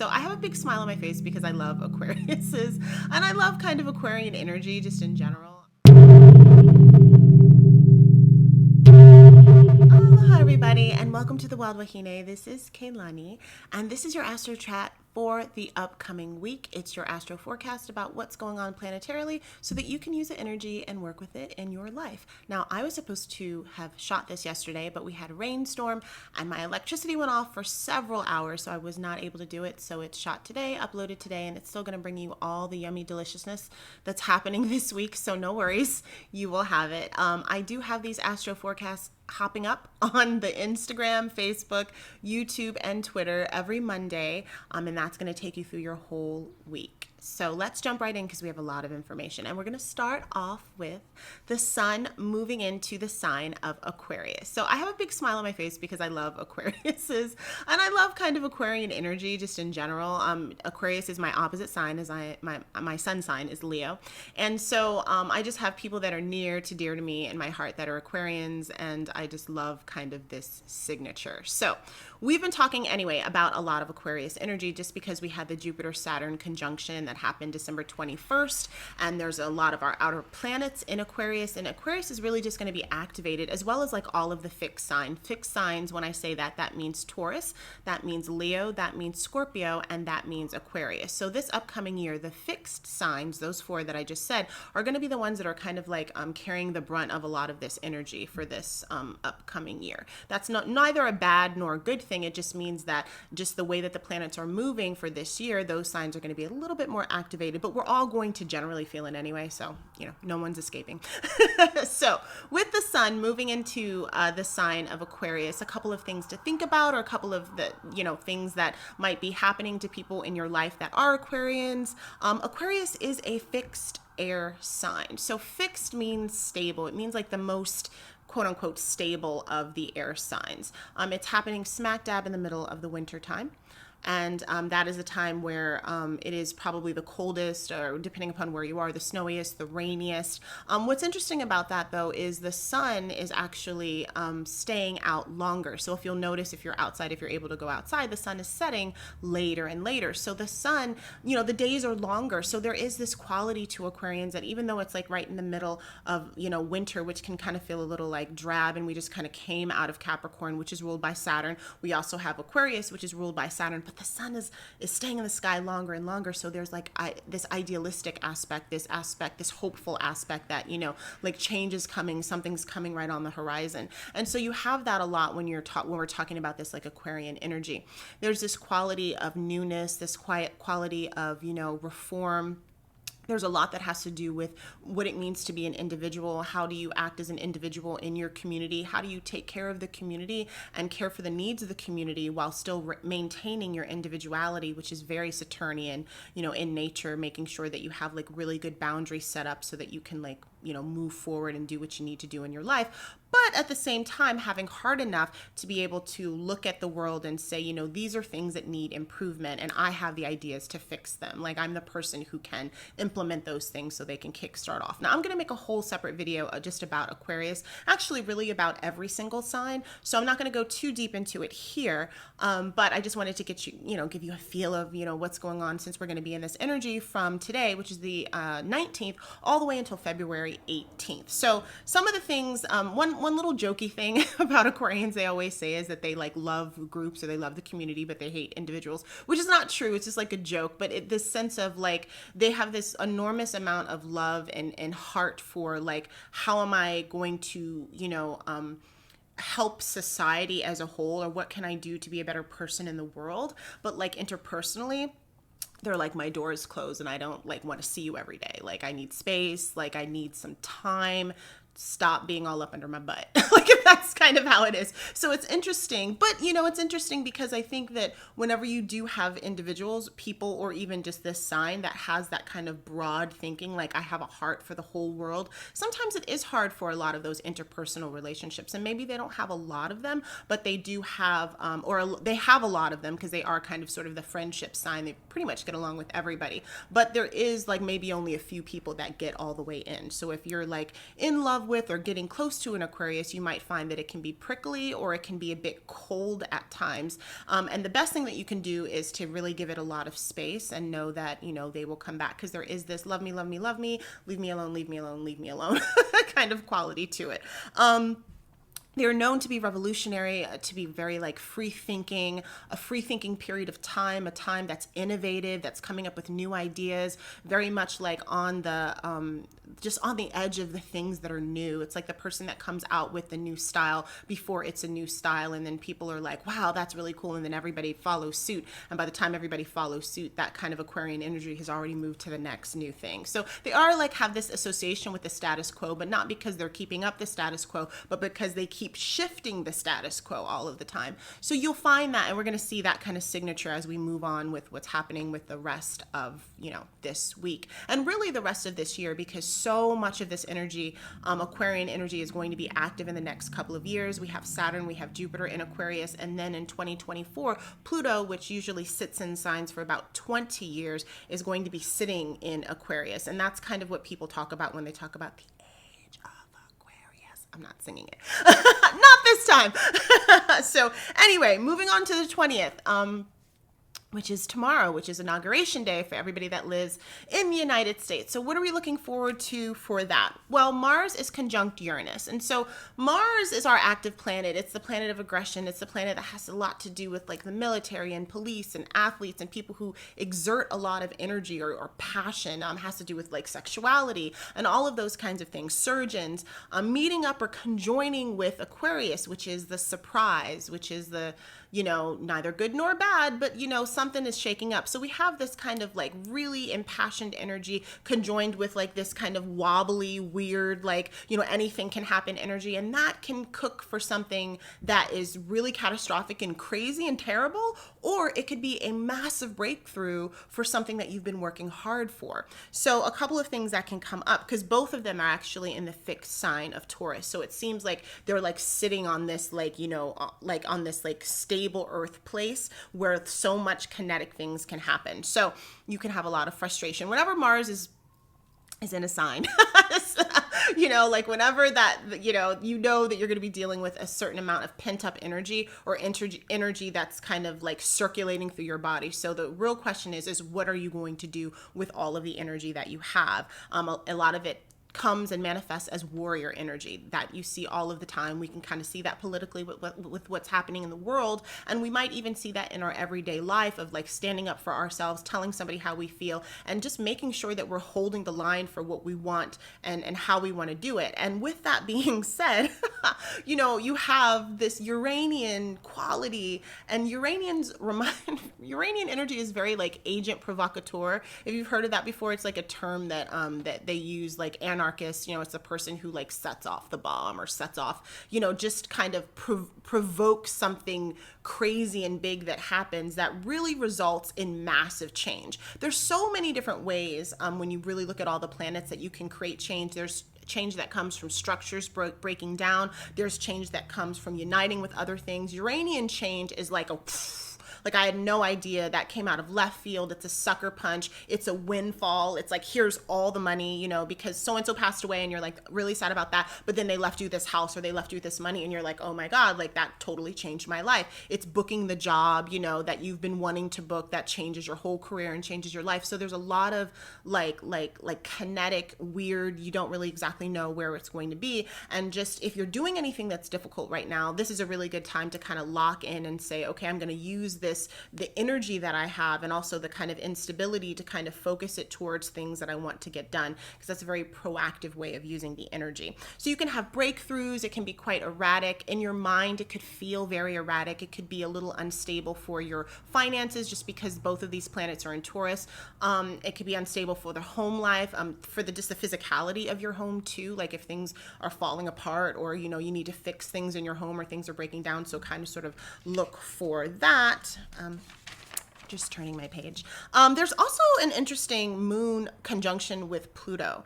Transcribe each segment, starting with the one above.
So I have a big smile on my face because I love Aquariuses and I love kind of Aquarian energy just in general. Aloha everybody and welcome to the Wild Wahine. This is Kaylani and this is your Astro Chat for the upcoming week. It's your astro forecast about what's going on planetarily so that you can use the energy and work with it in your life. Now, I was supposed to have shot this yesterday, but we had a rainstorm and my electricity went off for several hours, so I was not able to do it. So it's shot today, uploaded today, and it's still going to bring you all the yummy deliciousness that's happening this week. So no worries, you will have it. I do have these astro forecasts hopping up on the Instagram, Facebook, YouTube, and Twitter every Monday, and that's going to take you through your whole week. So let's jump right in because we have a lot of information. And we're going to start off with the sun moving into the sign of Aquarius. So I have a big smile on my face because I love Aquariuses and I love kind of Aquarian energy just in general. Aquarius is my opposite sign, as my sun sign is Leo. And so I just have people that are near to dear to me in my heart that are Aquarians, and I just love kind of this signature. So we've been talking anyway about a lot of Aquarius energy just because we had the Jupiter-Saturn conjunction that happened December 21st, and there's a lot of our outer planets in Aquarius, and Aquarius is really just going to be activated, as well as like all of the fixed signs. When I say that, that means Taurus, that means Leo, that means Scorpio, and that means Aquarius. So this upcoming year, the fixed signs, those four that I just said, are going to be the ones that are kind of like carrying the brunt of a lot of this energy for this upcoming year. That's neither a bad nor a good thing. It just means that just the way that the planets are moving for this year, those signs are going to be a little bit more activated, but we're all going to generally feel it anyway, so no one's escaping. So with the sun moving into the sign of Aquarius, a couple of things to think about, or a couple of the things that might be happening to people in your life that are Aquarians. Aquarius is a fixed air sign. So fixed means stable. It means like the most quote unquote stable of the air signs. It's happening smack dab in the middle of the winter time. And that is a time where it is probably the coldest, or depending upon where you are, the snowiest, the rainiest. What's interesting about that, though, is the sun is actually staying out longer. So if you'll notice, if you're outside, if you're able to go outside, the sun is setting later and later. So the sun, the days are longer. So there is this quality to Aquarians that even though it's like right in the middle of, winter, which can kind of feel a little like drab, and we just kind of came out of Capricorn, which is ruled by Saturn. We also have Aquarius, which is ruled by Saturn. But the sun is staying in the sky longer and longer. So there's like this idealistic aspect, this hopeful aspect that, like change is coming, something's coming right on the horizon. And so you have that a lot when we're talking about this like Aquarian energy. There's this quality of newness, this quiet quality of, reform. There's a lot that has to do with what it means to be an individual. How do you act as an individual in your community? How do you take care of the community and care for the needs of the community while still maintaining your individuality, which is very Saturnian, in nature, making sure that you have like really good boundaries set up so that you can like, move forward and do what you need to do in your life. But at the same time, having heart enough to be able to look at the world and say, these are things that need improvement, and I have the ideas to fix them. Like I'm the person who can implement those things so they can kickstart off. Now I'm going to make a whole separate video just about Aquarius, actually really about every single sign. So I'm not going to go too deep into it here, but I just wanted to get you, give you a feel of, what's going on, since we're going to be in this energy from today, which is the 19th, all the way until February 18th. So some of the things, one little jokey thing about Aquarians they always say is that they like love groups or they love the community, but they hate individuals, which is not true. It's just like a joke, but this sense of like they have this enormous amount of love and heart for like, how am I going to, help society as a whole, or what can I do to be a better person in the world? But like interpersonally, they're like, my door is closed and I don't like want to see you every day. Like I need space, like I need some time. Stop being all up under my butt. Like that's kind of how it is. So it's interesting, but it's interesting because I think that whenever you do have individuals, people, or even just this sign that has that kind of broad thinking, like I have a heart for the whole world, sometimes it is hard for a lot of those interpersonal relationships. And maybe they don't have a lot of them, but they do have, they have a lot of them because they are kind of sort of the friendship sign. They pretty much get along with everybody, but there is like maybe only a few people that get all the way in. So if you're like in love with or getting close to an Aquarius, you might find find that it can be prickly or it can be a bit cold at times. And the best thing that you can do is to really give it a lot of space and know that, they will come back, because there is this love me, love me, love me, leave me alone, leave me alone, leave me alone kind of quality to it. They're known to be revolutionary, to be very like free thinking, a free thinking period of time, a time that's innovative, that's coming up with new ideas, very much like on the, just on the edge of the things that are new. It's like the person that comes out with the new style before it's a new style. And then people are like, wow, that's really cool. And then everybody follows suit. And by the time everybody follows suit, that kind of Aquarian energy has already moved to the next new thing. So they are like, have this association with the status quo, but not because they're keeping up the status quo, but because they keep shifting the status quo all of the time. So you'll find that, and we're going to see that kind of signature as we move on with what's happening with the rest of, this week and really the rest of this year, because so much of this energy, Aquarian energy, is going to be active in the next couple of years. We have Saturn, we have Jupiter in Aquarius, and then in 2024, Pluto, which usually sits in signs for about 20 years, is going to be sitting in Aquarius. And that's kind of what people talk about when they talk about the age of Aquarius. I'm not singing it. Not this time. So anyway, moving on to the 20th. Which is tomorrow, which is Inauguration Day for everybody that lives in the United States. So what are we looking forward to for that? Well, Mars is conjunct Uranus. And so Mars is our active planet. It's the planet of aggression. It's the planet that has a lot to do with like the military and police and athletes and people who exert a lot of energy or passion. Has to do with like sexuality and all of those kinds of things. Surgeons meeting up or conjoining with Aquarius, which is the surprise, which is the, neither good nor bad, but, something is shaking up. So we have this kind of like really impassioned energy conjoined with like this kind of wobbly, weird, like, anything can happen energy. And that can cook for something that is really catastrophic and crazy and terrible, or it could be a massive breakthrough for something that you've been working hard for. So a couple of things that can come up, because both of them are actually in the fixed sign of Taurus. So it seems like they're like sitting on this, like, like on this like stable earth place where so much kinetic things can happen. So you can have a lot of frustration whenever Mars is in a sign. Like whenever that, that you're going to be dealing with a certain amount of pent up energy or energy that's kind of like circulating through your body. So the real question is what are you going to do with all of the energy that you have? A lot of it comes and manifests as warrior energy that you see all of the time. We can kind of see that politically with what's happening in the world. And we might even see that in our everyday life of like standing up for ourselves, telling somebody how we feel, and just making sure that we're holding the line for what we want and how we want to do it. And with that being said, you have this Uranian quality, and Uranian energy is very like agent provocateur. If you've heard of that before, it's like a term that that they use, like anarchist, it's a person who like sets off the bomb or sets off, just kind of provokes something crazy and big that happens that really results in massive change. There's so many different ways when you really look at all the planets that you can create change. There's change that comes from structures breaking down. There's change that comes from uniting with other things. Uranian change is like like I had no idea. That came out of left field. It's a sucker punch. It's a windfall. It's like, here's all the money, because so-and-so passed away and you're like really sad about that. But then they left you this house or they left you this money and you're like, oh my God, like that totally changed my life. It's booking the job, that you've been wanting to book that changes your whole career and changes your life. So there's a lot of like kinetic, weird, you don't really exactly know where it's going to be. And just if you're doing anything that's difficult right now, this is a really good time to kind of lock in and say, okay, I'm going to use the energy that I have and also the kind of instability to kind of focus it towards things that I want to get done, because that's a very proactive way of using the energy. So you can have breakthroughs. It can be quite erratic. In your mind, it could feel very erratic. It could be a little unstable for your finances just because both of these planets are in Taurus. It could be unstable for the home life, for just the physicality of your home too, like if things are falling apart or, you need to fix things in your home or things are breaking down. So kind of sort of look for that. Just turning my page. There's also an interesting moon conjunction with Pluto,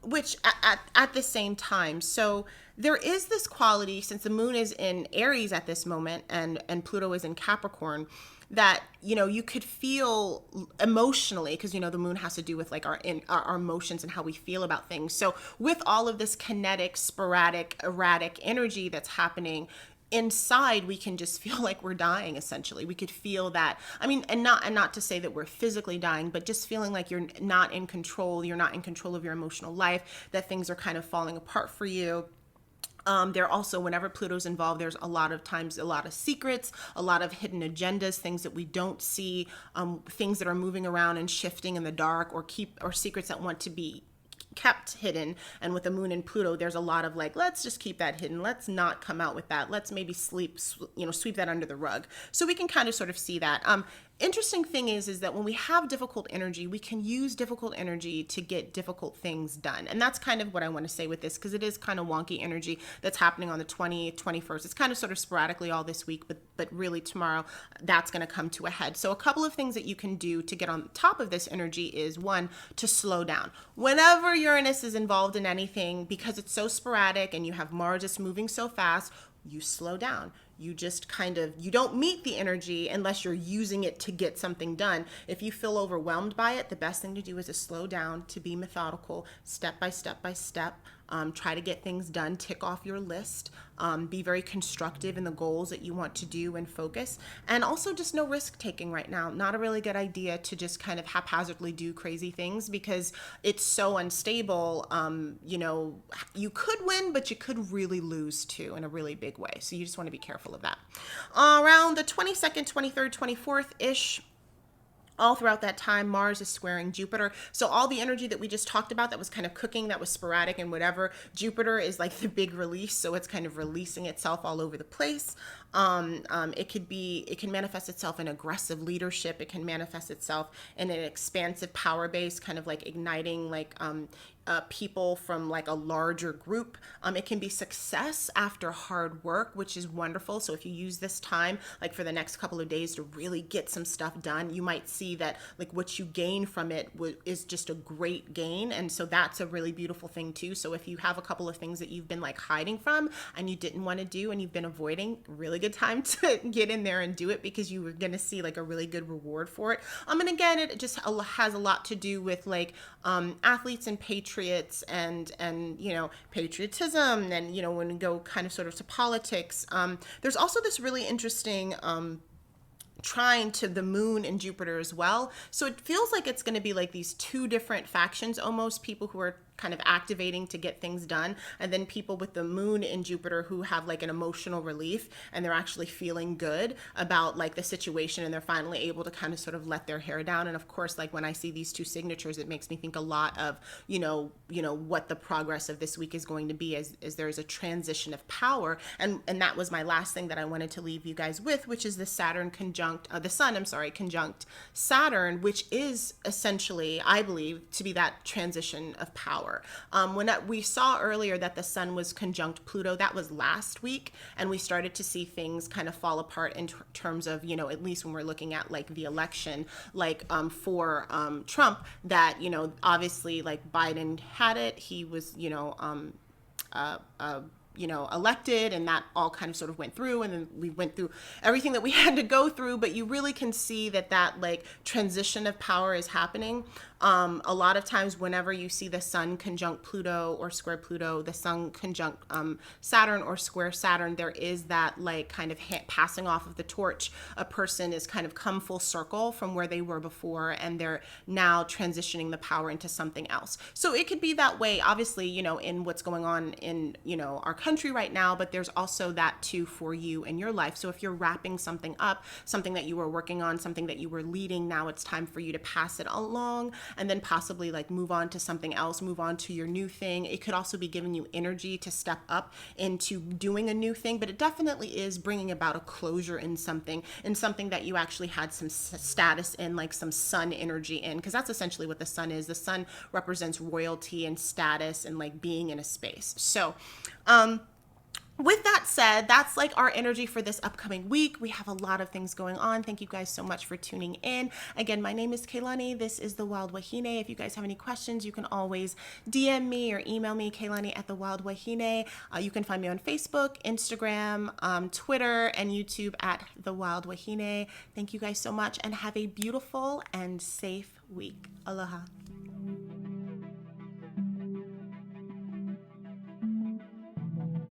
which at the same time. So there is this quality, since the moon is in Aries at this moment and Pluto is in Capricorn, that, you could feel emotionally, because, the moon has to do with like our emotions and how we feel about things. So with all of this kinetic, sporadic, erratic energy that's happening inside, we can just feel like we're dying. Essentially, we could feel that. I mean, and not to say that we're physically dying, but just feeling like you're not in control. You're not in control of your emotional life, that things are kind of falling apart for you. There also, whenever Pluto's involved, there's a lot of times a lot of secrets, a lot of hidden agendas, things that we don't see, things that are moving around and shifting in the dark, or secrets that want to be kept hidden. And with the moon and Pluto, there's a lot of like, let's just keep that hidden. Let's not come out with that. Let's maybe sweep that under the rug. So we can kind of sort of see that. Interesting thing is that when we have difficult energy, we can use difficult energy to get difficult things done. And that's kind of what I want to say with this, because it is kind of wonky energy that's happening on the 20th, 21st. It's kind of sort of sporadically all this week, but really tomorrow that's going to come to a head. So a couple of things that you can do to get on top of this energy is, one, to slow down. Whenever Uranus is involved in anything, because it's so sporadic and you have Mars just moving so fast, you slow down. You just you don't meet the energy unless you're using it to get something done. If you feel overwhelmed by it, the best thing to do is to slow down, to be methodical, step by step by step. Try to get things done, tick off your list, be very constructive in the goals that you want to do and focus. And also just no risk taking right now. Not a really good idea to just kind of haphazardly do crazy things, because it's so unstable. You could win, but you could really lose too, in a really big way. So you just want to be careful of that. Around the 22nd, 23rd, 24th-ish, all throughout that time, Mars is squaring Jupiter. So all the energy that we just talked about that was kind of cooking, that was sporadic and whatever, Jupiter is like the big release. So it's kind of releasing itself all over the place. It can manifest itself in aggressive leadership. It can manifest itself in an expansive power base, kind of like igniting people from like a larger group. It can be success after hard work, which is wonderful. So if you use this time, like for the next couple of days, to really get some stuff done, you might see that like what you gain from it is just a great gain. And so that's a really beautiful thing too. So if you have a couple of things that you've been like hiding from and you didn't want to do and you've been avoiding, really good time to get in there and do it, because you were going to see like a really good reward for it. And again, it just has a lot to do with like athletes and patriots and patriotism. And when we go kind of sort of to politics, there's also this really interesting trine to the moon and Jupiter as well. So it feels like it's going to be like these two different factions, almost, people who are kind of activating to get things done, and then people with the moon in Jupiter who have like an emotional relief and they're actually feeling good about like the situation, and they're finally able to kind of sort of let their hair down. And of course, like when I see these two signatures, it makes me think a lot of what the progress of this week is going to be, as there is a transition of power. And that was my last thing that I wanted to leave you guys with, which is the Sun conjunct Saturn, which is essentially, I believe, to be that transition of power. When we saw earlier that the Sun was conjunct Pluto, that was last week, and we started to see things kind of fall apart in terms of, at least when we're looking at like the election, like for Trump, that, obviously like Biden had it, he was, elected, and that all kind of sort of went through, and then we went through everything that we had to go through. But you really can see that like transition of power is happening. A lot of times whenever you see the Sun conjunct Pluto or square Pluto, the Sun conjunct Saturn or square Saturn, there is that like kind of passing off of the torch. A person is kind of come full circle from where they were before, and they're now transitioning the power into something else. So it could be that way, obviously, in what's going on in, our country right now, but there's also that too for you in your life. So if you're wrapping something up, something that you were working on, something that you were leading, now it's time for you to pass it along, and then possibly like move on to something else, move on to your new thing. It could also be giving you energy to step up into doing a new thing, but it definitely is bringing about a closure in something that you actually had some status in, like some sun energy in, because that's essentially what the Sun is. The Sun represents royalty and status and like being in a space. So, with that said, that's like our energy for this upcoming week. We have a lot of things going on. Thank you guys so much for tuning in. Again, my name is Kaylani. This is The Wild Wahine. If you guys have any questions, you can always DM me or email me, Kaylani at The Wild Wahine. You can find me on Facebook, Instagram, Twitter, and YouTube at The Wild Wahine. Thank you guys so much and have a beautiful and safe week. Aloha.